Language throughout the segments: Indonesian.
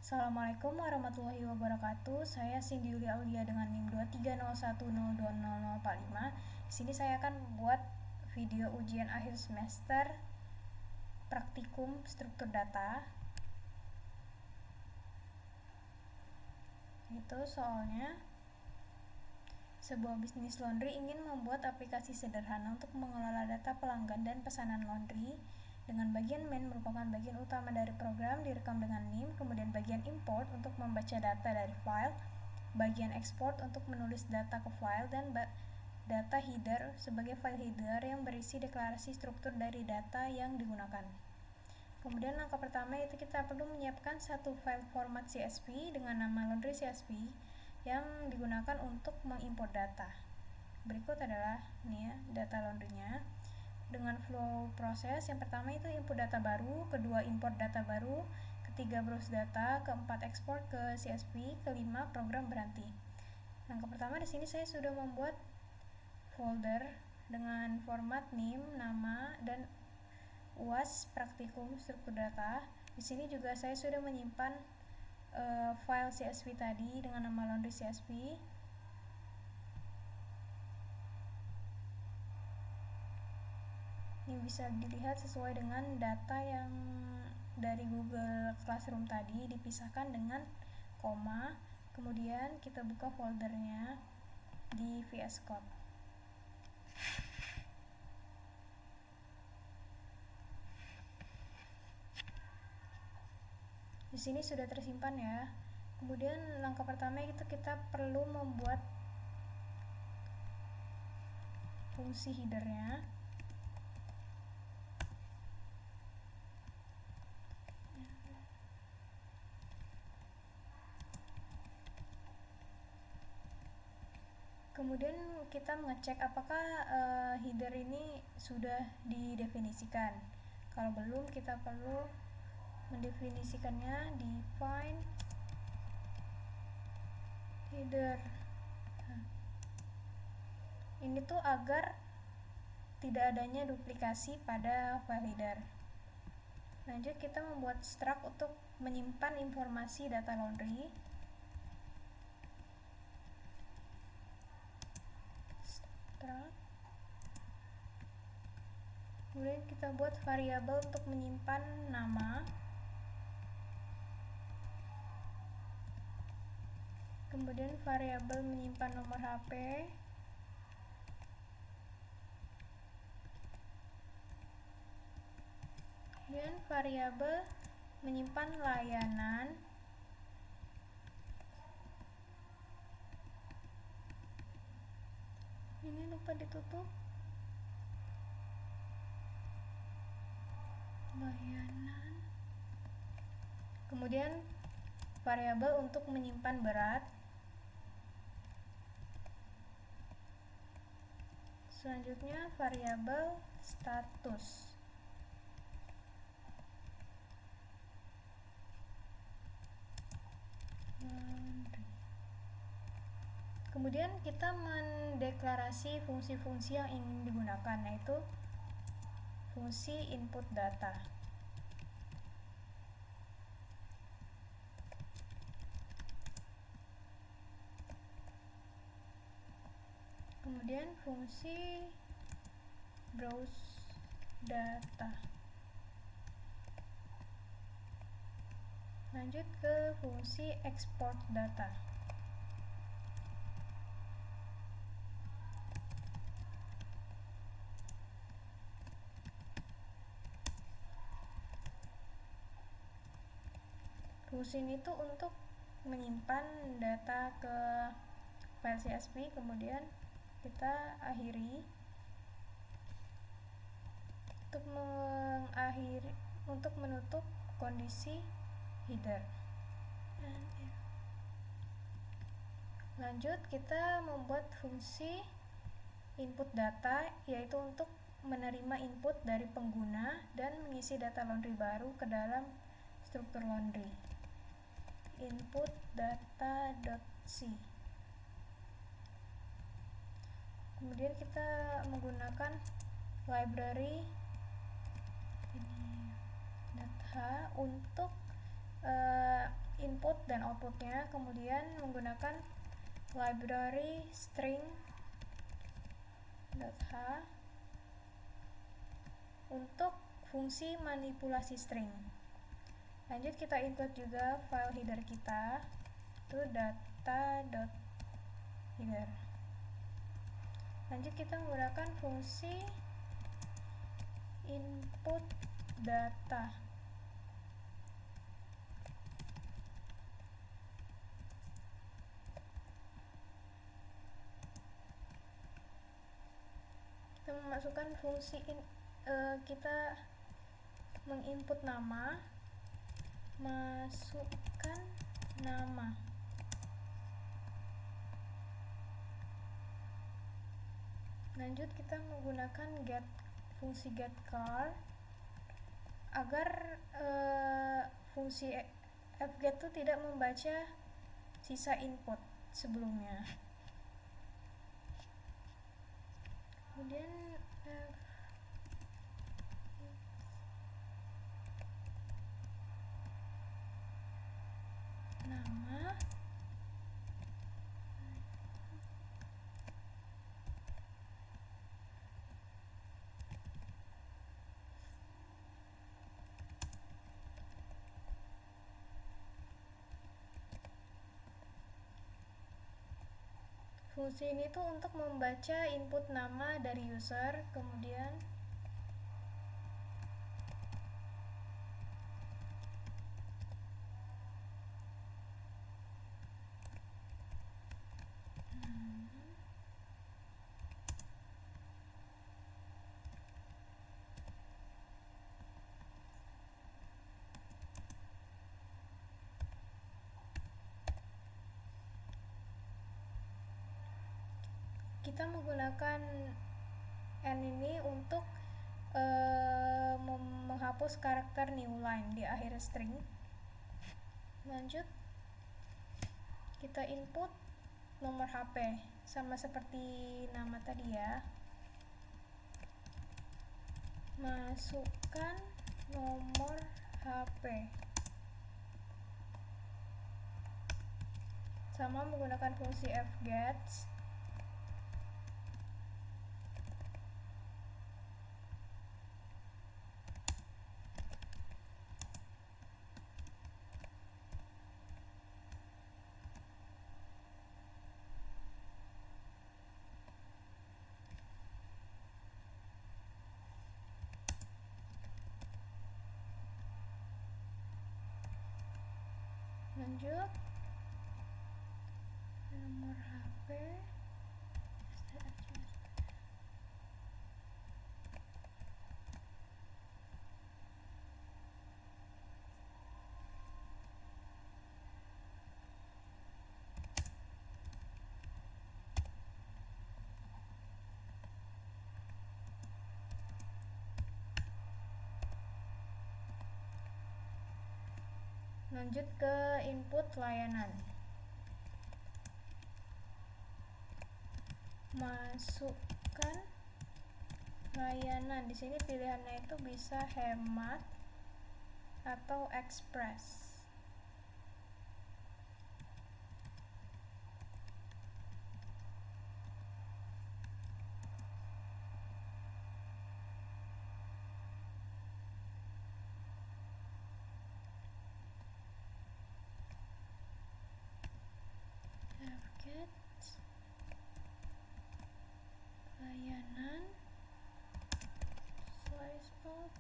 Assalamualaikum warahmatullahi wabarakatuh. Saya Cindy Yuli Aulia dengan NIM 230102045. Di sini saya akan membuat video ujian akhir semester praktikum struktur data. Itu soalnya sebuah bisnis laundry ingin membuat aplikasi sederhana untuk mengelola data pelanggan dan pesanan laundry. Dengan bagian main merupakan bagian utama dari program, direkam dengan NIM, kemudian bagian import untuk membaca data dari file, bagian export untuk menulis data ke file, dan data header sebagai file header yang berisi deklarasi struktur dari data yang digunakan. Kemudian langkah pertama itu kita perlu menyiapkan satu file format CSV dengan nama laundry CSV yang digunakan untuk mengimport data. Berikut adalah data laundrynya dengan flow proses. Yang pertama itu input data baru, kedua import data baru, ketiga browse data, keempat export ke CSV, kelima program berhenti. Langkah pertama di sini saya sudah membuat folder dengan format NIM, nama, dan UAS praktikum struktur data. Di sini juga saya sudah menyimpan file CSV tadi dengan nama laundry CSV. Ini bisa dilihat sesuai dengan data yang dari Google Classroom tadi, dipisahkan dengan koma. Kemudian kita buka foldernya di VS Code. Di sini sudah tersimpan ya. Kemudian langkah pertama itu kita perlu membuat fungsi headernya. Kemudian kita mengecek apakah header ini sudah didefinisikan. Kalau belum, kita perlu mendefinisikannya. Define header. Ini tuh agar tidak adanya duplikasi pada file header. Lanjut, kita membuat struct untuk menyimpan informasi data laundry. Kemudian kita buat variabel untuk menyimpan nama. Kemudian variabel menyimpan nomor HP. Kemudian variabel menyimpan layanan. Ini lupa ditutup. Layanan. Kemudian variabel untuk menyimpan berat. Selanjutnya variabel status. Kemudian kita mendeklarasi fungsi-fungsi yang ingin digunakan, yaitu fungsi input data. Kemudian fungsi browse data. Lanjut ke fungsi export data. Fungsi ini tuh untuk menyimpan data ke file CSV, kemudian kita akhiri untuk menutup kondisi header. Lanjut, kita membuat fungsi input data, yaitu untuk menerima input dari pengguna dan mengisi data laundry baru ke dalam struktur laundry. Input data.c. Kemudian kita menggunakan library data untuk outputnya, kemudian menggunakan library string.h untuk fungsi manipulasi string. Lanjut kita input juga file header kita, itu data.header. Lanjut kita menggunakan fungsi input data. Kita memasukkan fungsi kita menginput nama, masukkan nama. Lanjut kita menggunakan fungsi getCar agar fungsi fget itu tidak membaca sisa input sebelumnya. Kemudian nama, fungsi ini tuh untuk membaca input nama dari user, kemudian kita menggunakan n ini untuk menghapus karakter new line di akhir string. Lanjut kita input nomor HP sama seperti nama tadi ya, masukkan nomor HP, sama menggunakan fungsi fgets. Lanjut nomor HP, lanjut ke input layanan, masukkan layanan. Di sini pilihannya itu bisa hemat atau express. Layanan slicebot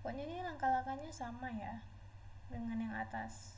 pokoknya ini langkah-langkahnya sama ya dengan yang atas.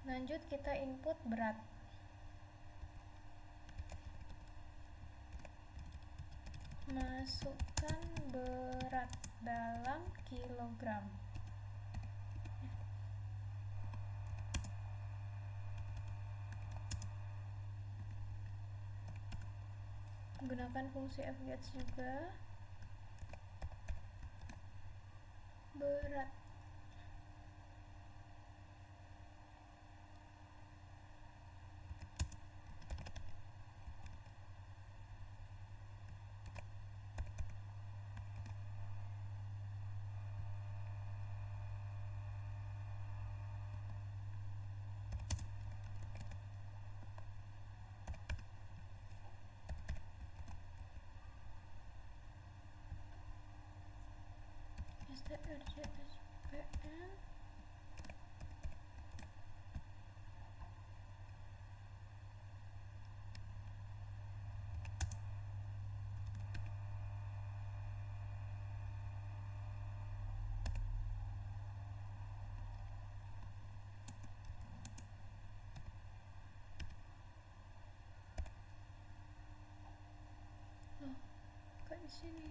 Lanjut kita input berat. masukkan berat dalam kilogram. Gunakan fungsi fgets juga. Berat STRJSPN loh, kok di sini?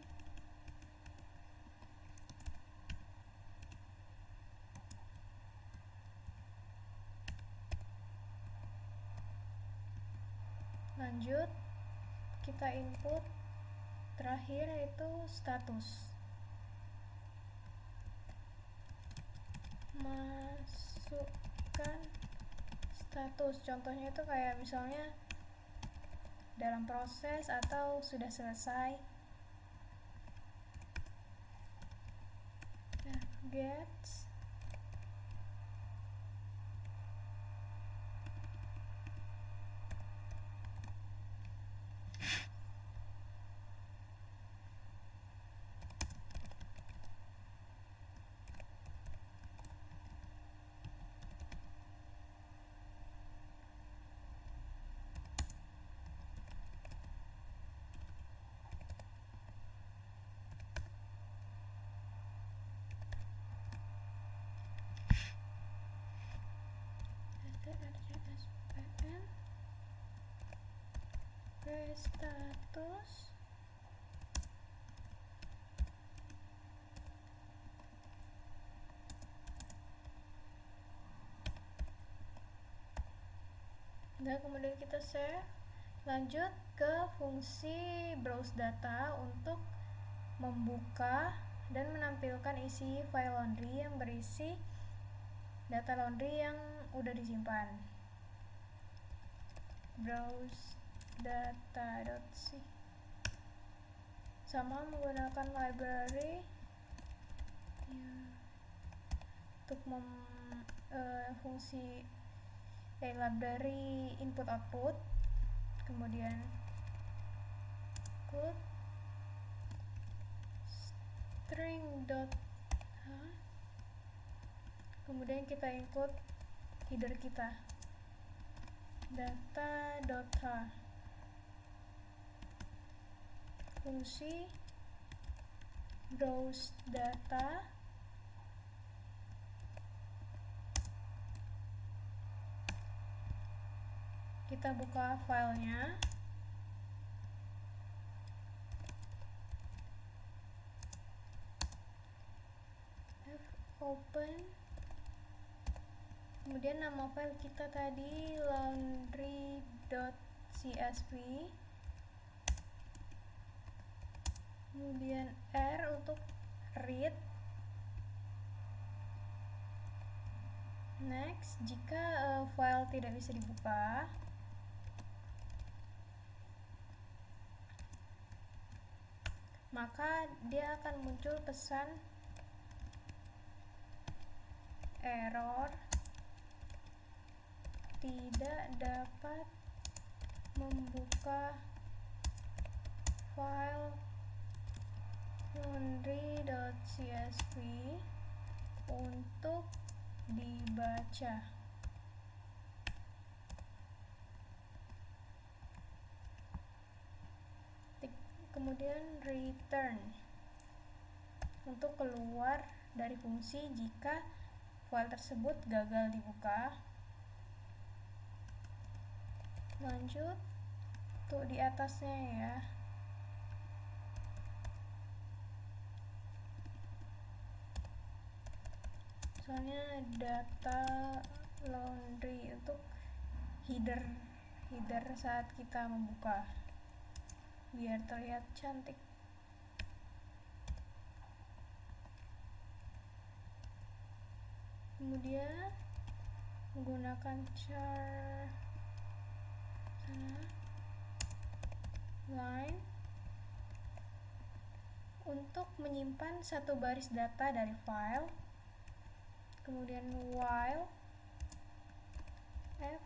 Lanjut, kita input terakhir yaitu status. Masukkan status, contohnya itu kayak misalnya dalam proses atau sudah selesai. Fgets STRJSPN status dan kemudian kita save. Lanjut ke fungsi browse data untuk membuka dan menampilkan isi file laundry yang berisi data laundry yang udah disimpan. Browse data.c sama menggunakan library ya, untuk fungsi library input output, kemudian include string.h, kemudian kita input header kita data.h, fungsi browse data kita buka filenya, open, kemudian nama file kita tadi laundry.csv, kemudian R untuk read. Next, jika file tidak bisa dibuka, maka dia akan muncul pesan error tidak dapat membuka file laundry.csv untuk dibaca. Kemudian return untuk keluar dari fungsi jika file tersebut gagal dibuka. Lanjut untuk di atasnya ya, misalnya data laundry untuk header saat kita membuka biar terlihat cantik. Kemudian menggunakan char line untuk menyimpan satu baris data dari file. Kemudian while f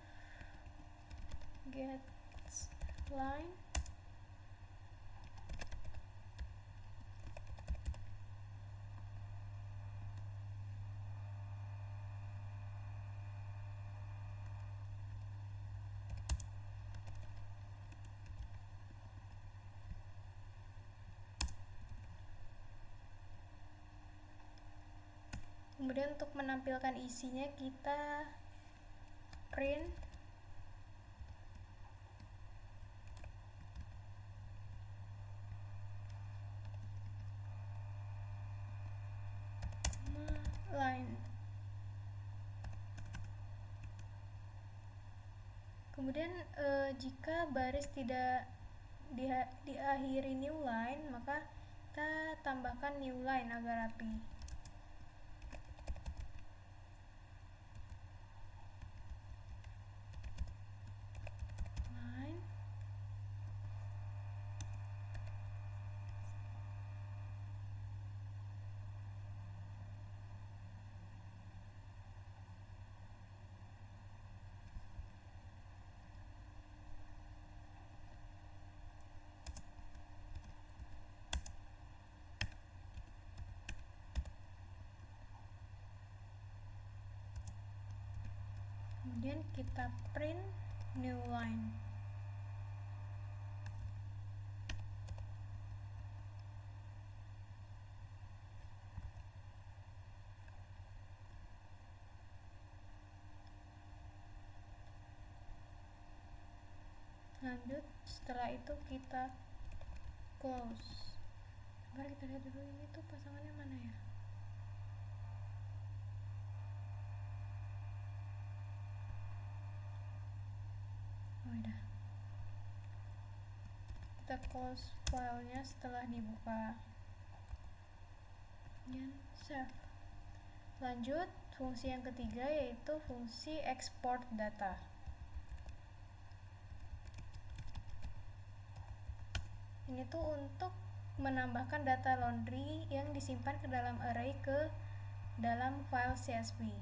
gets line Kemudian untuk menampilkan isinya kita print line. Kemudian jika baris tidak diakhiri new line, maka kita tambahkan new line agar rapi. Kemudian kita print new line. Lanjut, setelah itu kita close. Mari kita lihat dulu ini tuh pasangannya mana ya. Oh, udah. Kita close filenya setelah dibuka. Dan save. Lanjut, fungsi yang ketiga yaitu fungsi export data. Ini tuh untuk menambahkan data laundry yang disimpan ke dalam array ke dalam file CSV.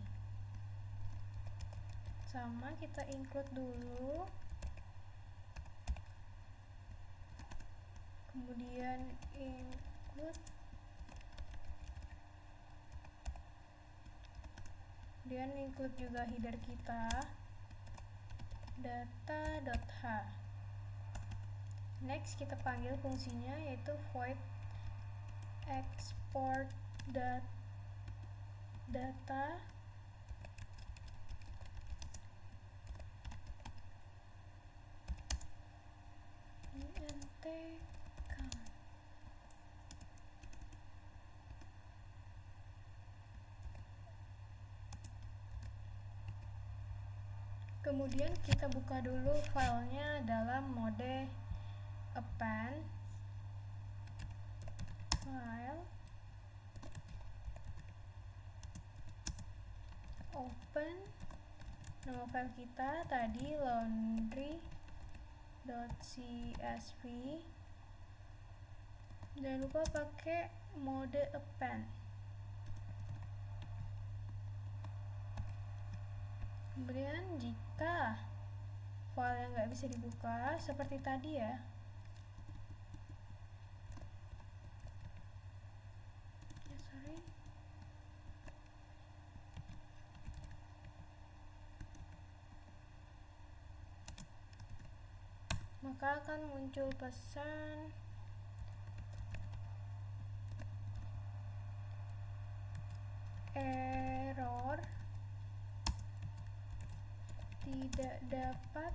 Sama, kita include dulu. Kemudian include. Kemudian include juga header kita data.h. Next kita panggil fungsinya yaitu void export data int count. Kemudian kita buka dulu filenya dalam mode append file, open, nama file kita tadi laundry.csv. Jangan lupa pakai mode append. Kemudian jika file yang nggak bisa dibuka seperti tadi ya, maka akan muncul pesan error, tidak dapat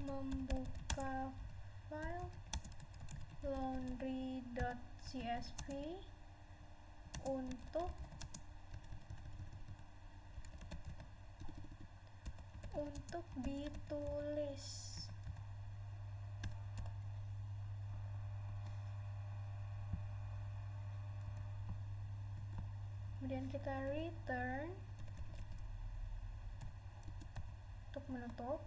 membuka file laundry.csv untuk untuk ditulis. Kemudian kita return untuk menutup.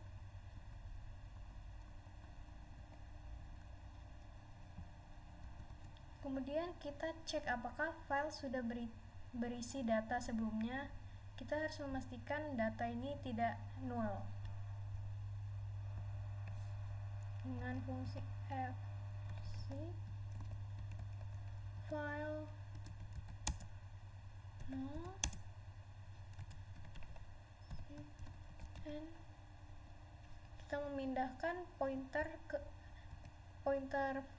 Kemudian kita cek apakah file sudah berisi data sebelumnya. Kita harus memastikan data ini tidak null dengan fungsi fc file null and kita memindahkan pointer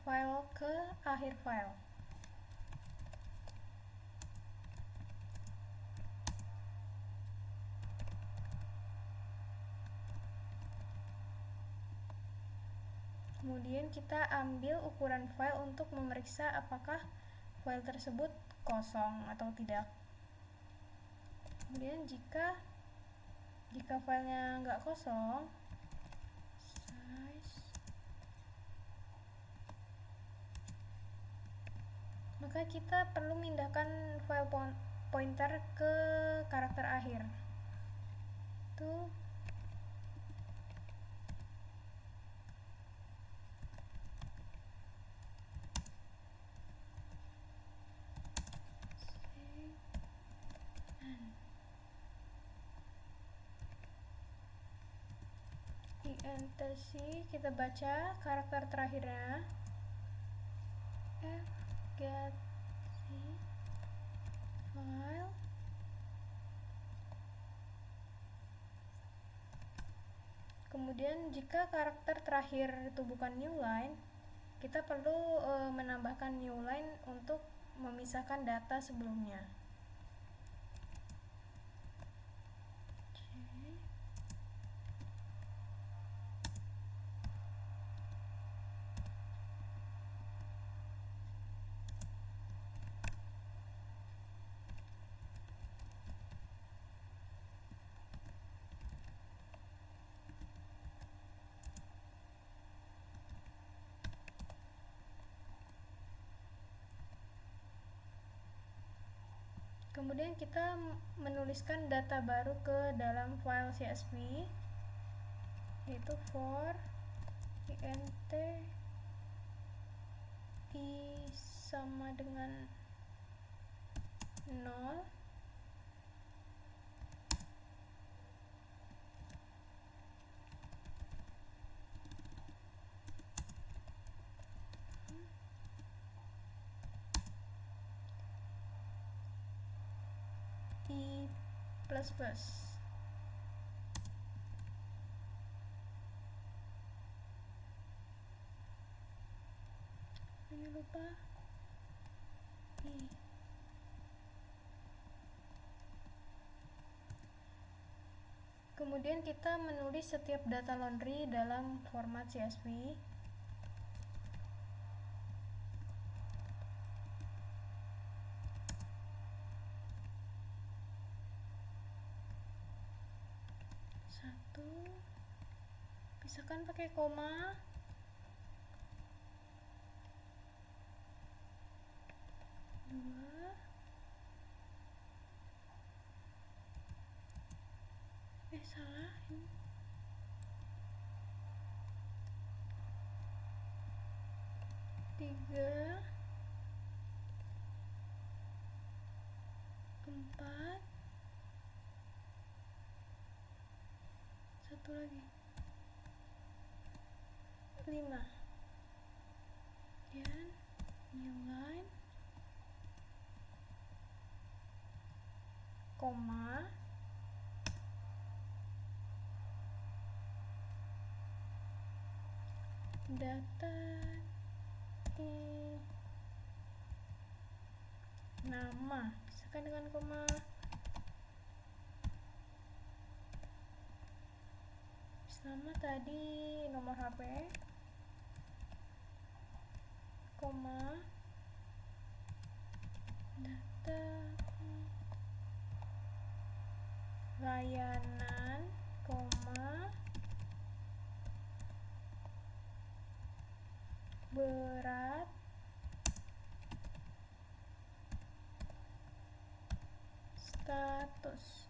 file ke akhir file. Kemudian kita ambil ukuran file untuk memeriksa apakah file tersebut kosong atau tidak. Kemudian jika filenya nggak kosong, size, maka kita perlu mindahkan file pointer ke karakter akhir. Itu enter C, kita baca karakter terakhirnya get C file. Kemudian jika karakter terakhir itu bukan new line, kita perlu menambahkan new line untuk memisahkan data sebelumnya. Kemudian kita menuliskan data baru ke dalam file CSV, yaitu for int i sama dengan 0, i plus plus. Jangan lupa i. Kemudian kita menulis setiap data laundry dalam format CSV. Pisahkan pakai koma. Dua. Salah ini. Tiga. Empat. Satu lagi. 5. Kemudian new line, koma, data nama, pisahkan dengan koma. Nama tadi nomor HP, koma, data layanan, koma, berat status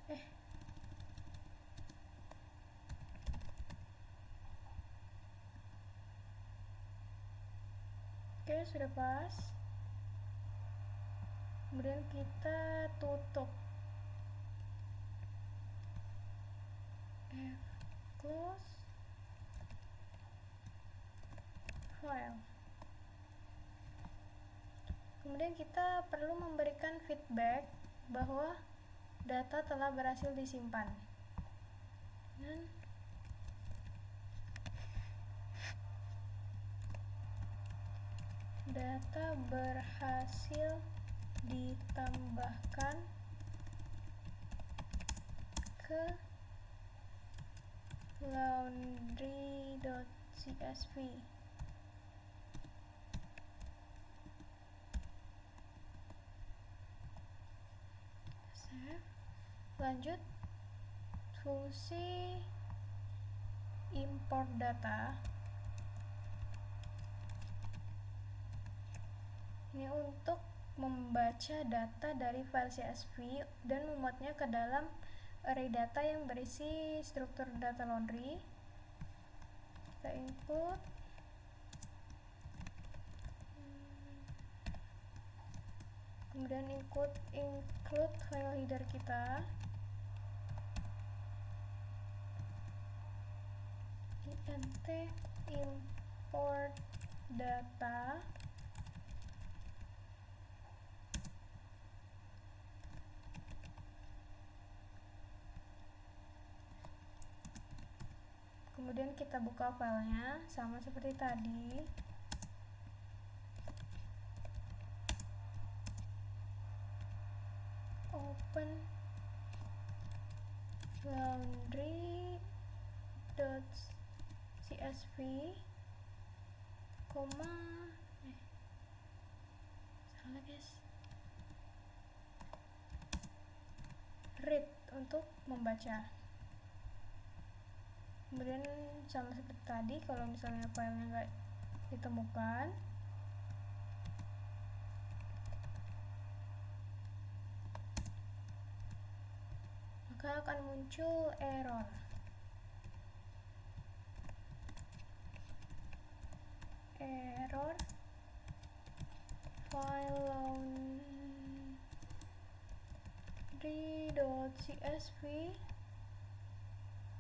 Oke, sudah pas. Kemudian kita tutup close file. Kemudian kita perlu memberikan feedback bahwa data telah berhasil disimpan. Dan data berhasil ditambahkan ke laundry.csv. Save. Lanjut, fungsi import data ini untuk membaca data dari file CSV dan memuatnya ke dalam array data yang berisi struktur data laundry. Kita input kemudian include file header kita, int import data, kemudian kita buka filenya sama seperti tadi. Open laundry.csv, salah guys, read untuk membaca. Kemudian sama seperti tadi, kalau misalnya filenya nggak ditemukan, maka akan muncul error. File laundry.csv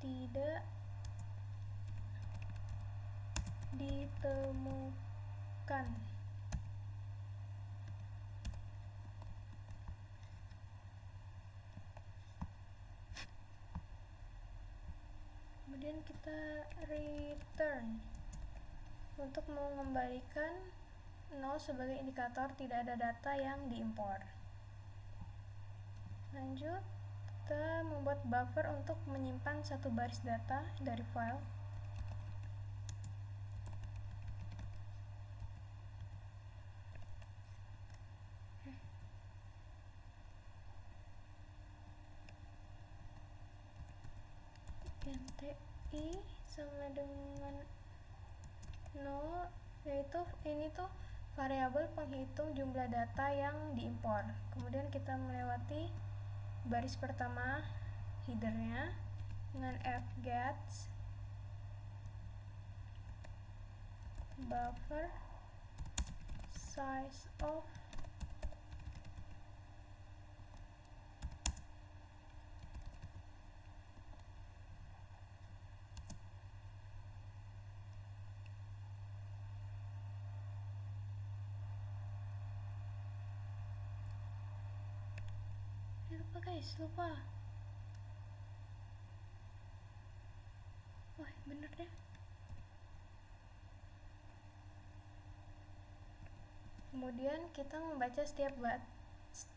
tidak ditemukan. Kemudian kita return untuk mengembalikan 0 sebagai indikator tidak ada data yang diimpor. Lanjut, kita membuat buffer untuk menyimpan satu baris data dari file. NTI sama dengan 0, yaitu ini tuh variabel penghitung jumlah data yang diimpor. Kemudian kita melewati baris pertama headernya dengan fgets buffer size of lupa. Wah, bener deh. Kemudian kita membaca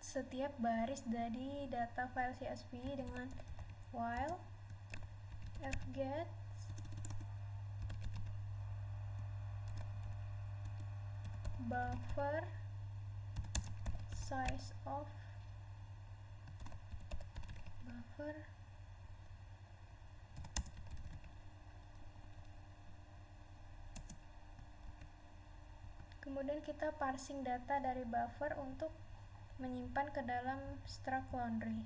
setiap baris dari data file CSV dengan while fget buffer size of buffer Kemudian kita parsing data dari buffer untuk menyimpan ke dalam struct laundry.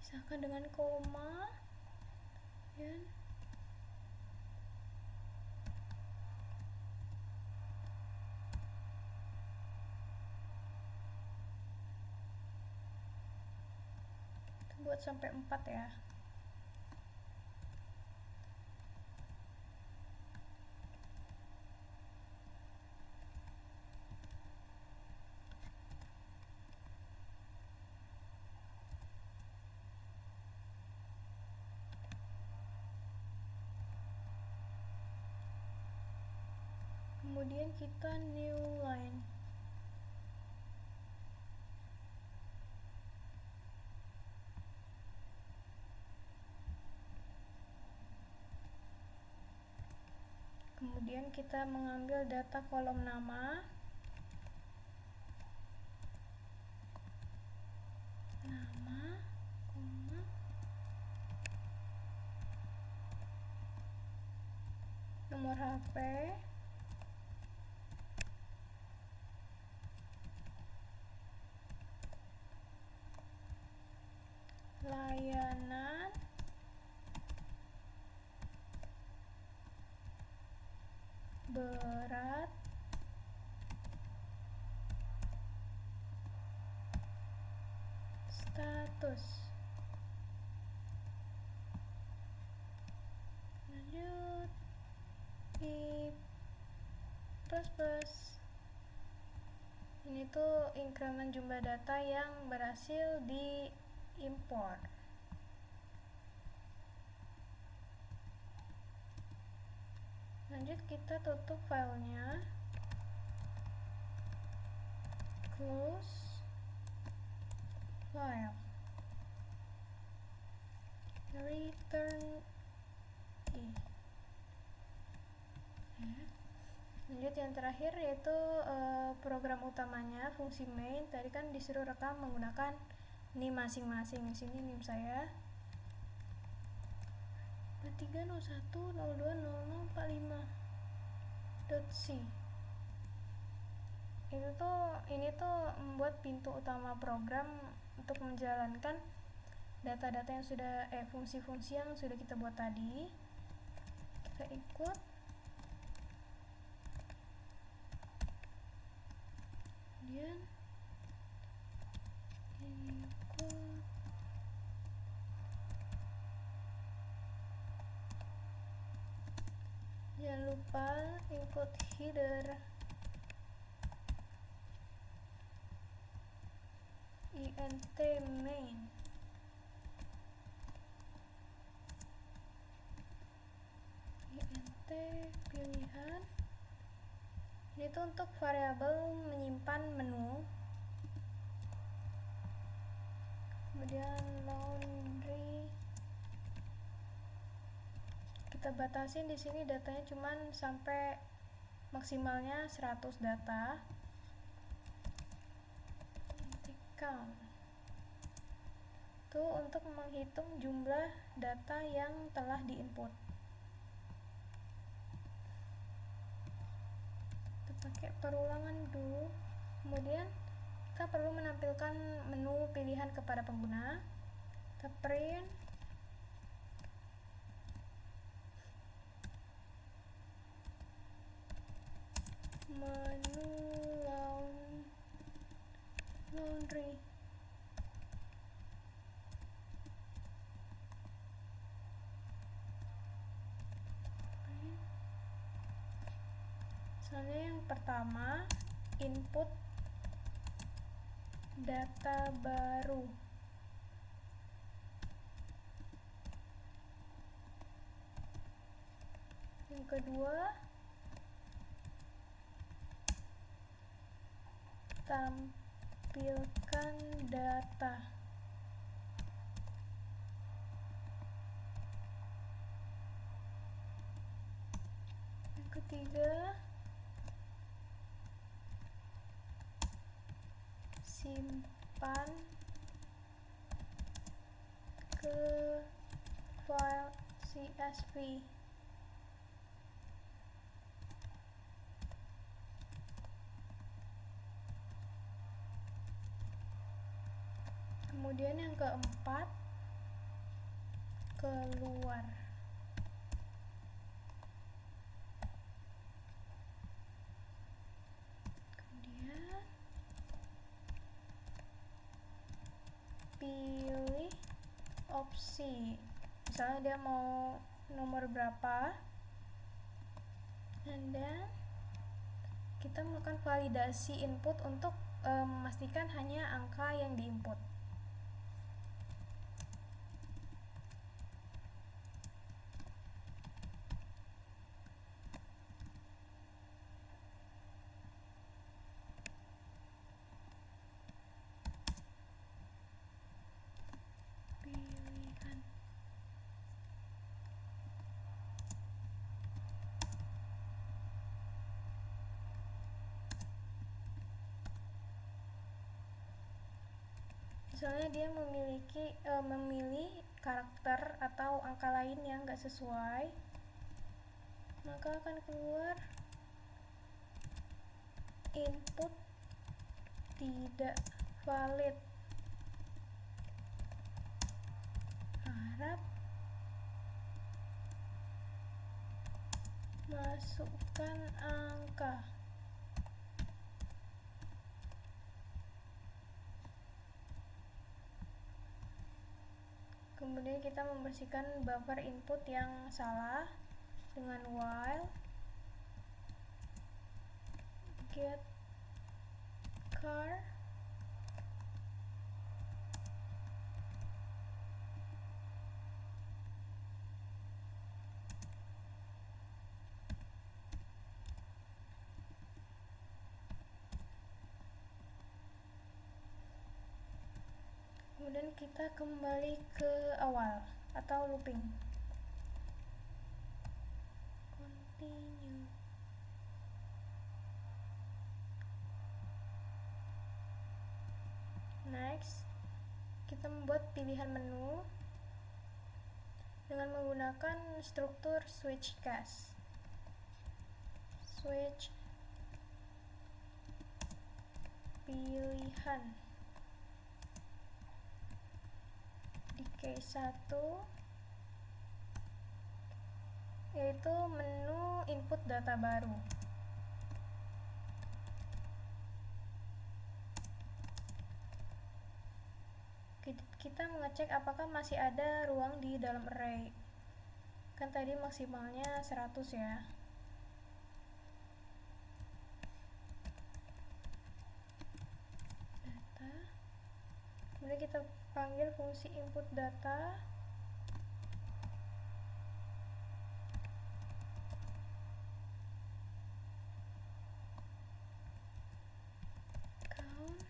Misalkan dengan koma, ya. Buat sampai 4 ya. Kemudian kita new line. Kemudian kita mengambil data kolom nama, koma, nomor HP, layanan, berat, status. Lanjut i plus. Ini tuh increment jumlah data yang berhasil di import. Lanjut kita tutup filenya, close file, return i. Lanjut yang terakhir yaitu program utamanya, fungsi main. Tadi kan disuruh rekam menggunakan NIM masing-masing. Di sini NIM saya 301020045.c. Ini tuh membuat pintu utama program untuk menjalankan data-data yang sudah fungsi-fungsi yang sudah kita buat tadi. Kita ikut. Kemudian ikut. Jangan lupa ikut header int main. Int pilihan. Ini tuh untuk variabel menyimpan menu. Kemudian laundry. Kita batasin di sini datanya cuman sampai maksimalnya 100 data. Count. Itu untuk menghitung jumlah data yang telah diinput. Kita pakai perulangan dulu. Kemudian kita perlu menampilkan menu pilihan kepada pengguna. Kita print menu laundry. Misalnya yang pertama, input data baru. Yang kedua, tampilkan data. ketiga, simpan ke file CSV. Kemudian yang keempat, keluar. Kemudian pilih opsi, misalnya dia mau nomor berapa, and then kita melakukan validasi input untuk memastikan hanya angka yang diinput. Pilihan. Misalnya dia memilih karakter atau angka lain yang nggak sesuai, maka akan keluar input tidak valid. Harap masukkan angka. Kemudian kita membersihkan buffer input yang salah dengan while get car kemudian kita kembali ke awal atau looping. Continue. Next, kita membuat pilihan menu dengan menggunakan struktur switch case. Switch pilihan. Di case 1 yaitu menu input data baru. Kita mengecek apakah masih ada ruang di dalam array. Kan tadi maksimalnya 100 ya. Data. Kemudian kita panggil fungsi input data. Count.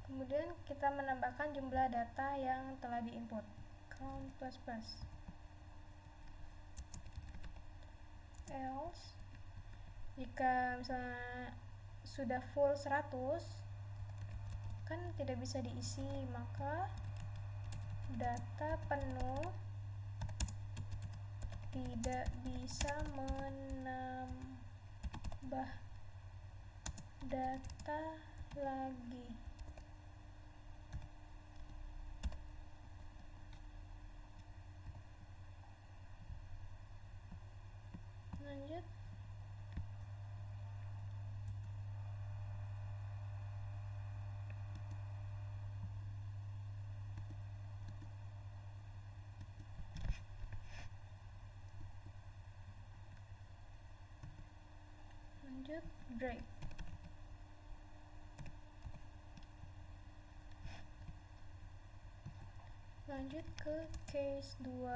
Kemudian kita menambahkan jumlah data yang telah diinput. Count plus plus. Else, jika misalnya sudah full 100 kan tidak bisa diisi, maka data penuh tidak bisa menambah data lagi. Lanjut. Break. Lanjut ke case 2,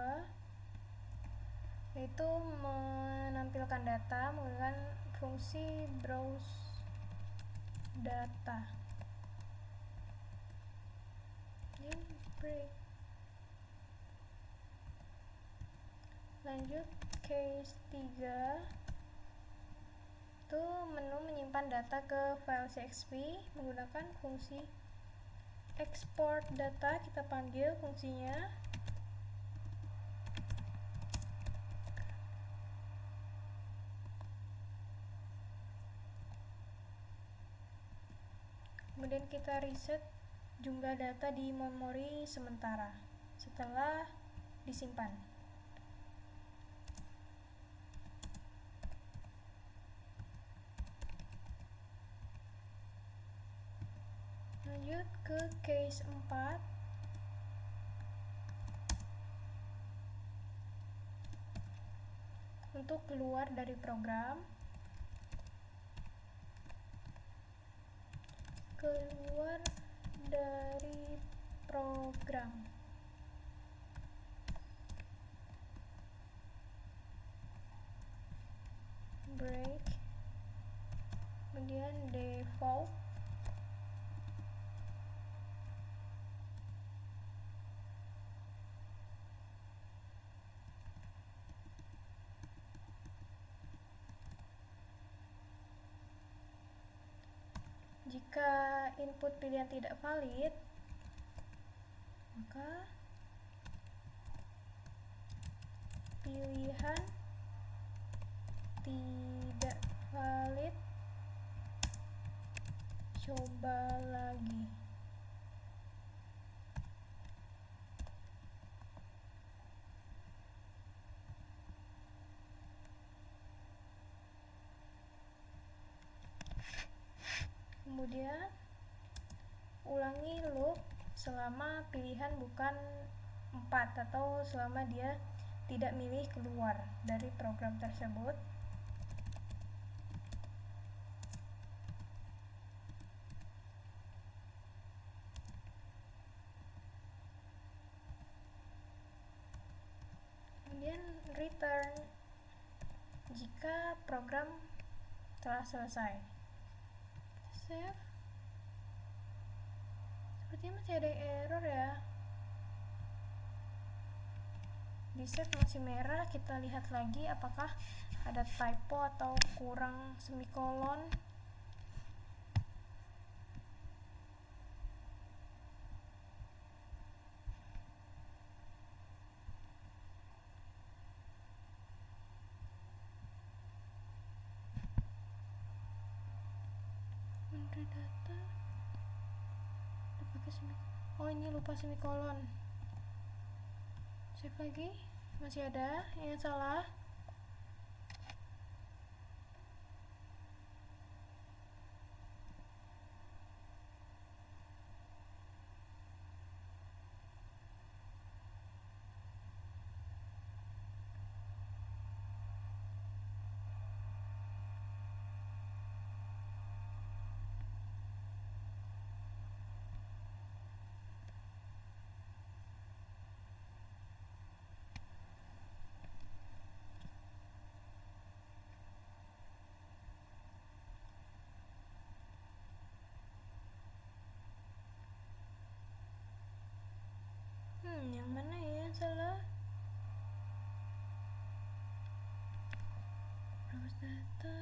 yaitu menampilkan data menggunakan fungsi browse data. Break. Lanjut case 3, itu menu menyimpan data ke file CXP menggunakan fungsi export data. Kita panggil fungsinya. Kemudian kita reset jumlah data di memori sementara setelah disimpan. Lanjut ke case 4. Untuk keluar dari program, break, kemudian default, jika input pilihan tidak valid, maka pilihan tidak valid, coba lagi. Kemudian ulangi loop selama pilihan bukan 4 atau selama dia tidak milih keluar dari program tersebut. Kemudian return jika program telah selesai. Save. Sepertinya masih ada error ya. Di save masih merah. Kita lihat lagi apakah ada typo atau kurang semikolon. Data pakai oh ini lupa semikolon. Save lagi, masih ada yang salah. Yang mana ya yang salah? Browse data.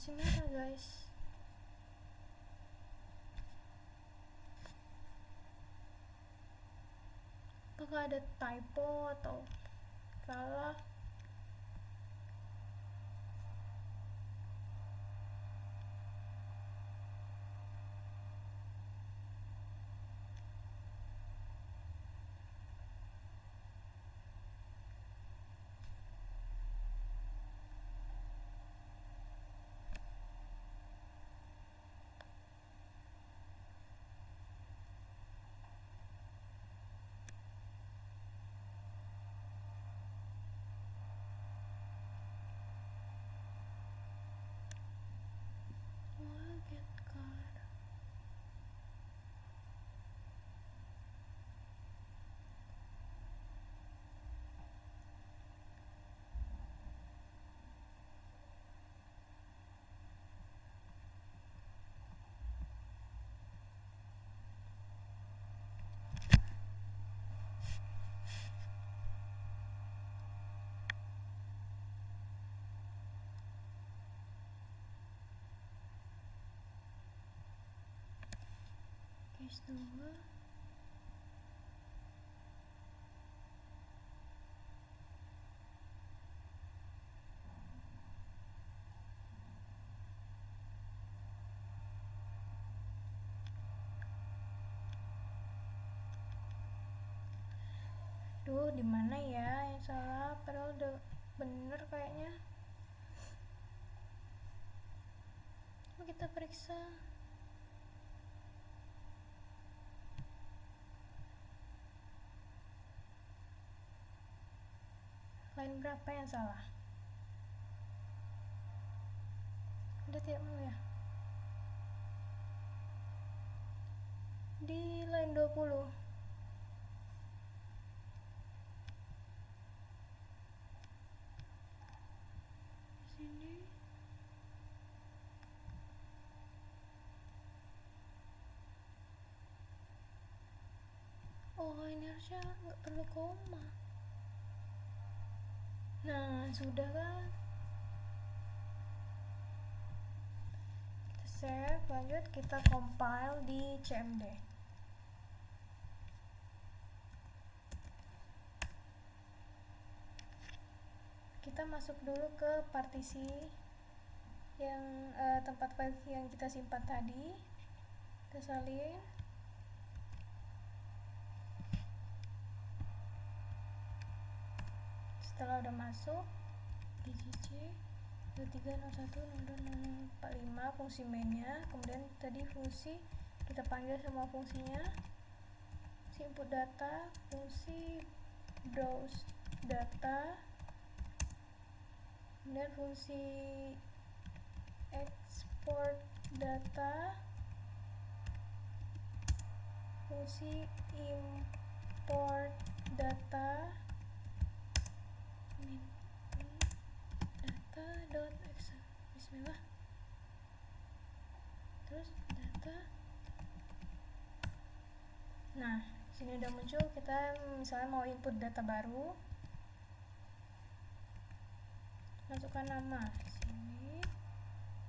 Masih merah guys. Apakah ada typo atau salah? case 2. Duh, dimana ya yang salah? Padahal udah bener kayaknya. Kita periksa. Line berapa yang salah? Udah tidak mau ya? Di line 20. Sini. Oh, ini harusnya nggak perlu koma. Nah, sudah kan? Kita save, lanjut kita compile di CMD. Kita masuk dulu ke partisi yang tempat file yang kita simpan tadi. Kita salin. Setelah udah masuk, gcc 2301.0.045 fungsi mainnya, kemudian tadi fungsi kita panggil semua fungsinya, fungsi input data, fungsi browse data, kemudian fungsi export data, fungsi import data, data.exe, bismillah, terus data. Nah, sini udah muncul. Kita misalnya mau input data baru, masukkan nama, sini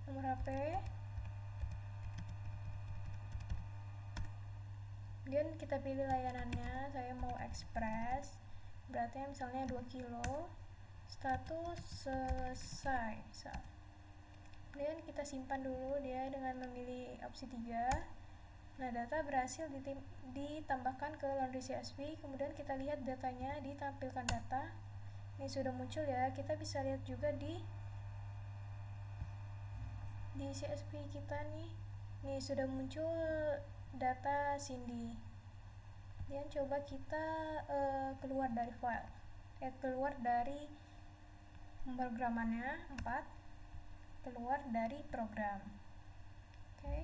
nomor HP, kemudian kita pilih layanannya. Saya mau express, beratnya misalnya 2 kilo, status selesai misal. Kemudian kita simpan dulu dia dengan memilih opsi 3. Nah, data berhasil ditambahkan ke laundry CSV. Kemudian kita lihat datanya, ditampilkan data. Ini sudah muncul ya. Kita bisa lihat juga di CSV kita nih. Nih sudah muncul data Cindy. Kemudian coba kita keluar dari file. Keluar dari pemrogramannya 4. Keluar dari program. Oke.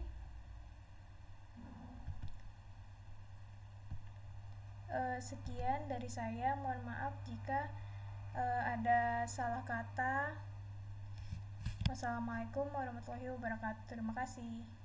Sekian dari saya. Mohon maaf jika ada salah kata. Wassalamualaikum warahmatullahi wabarakatuh. Terima kasih.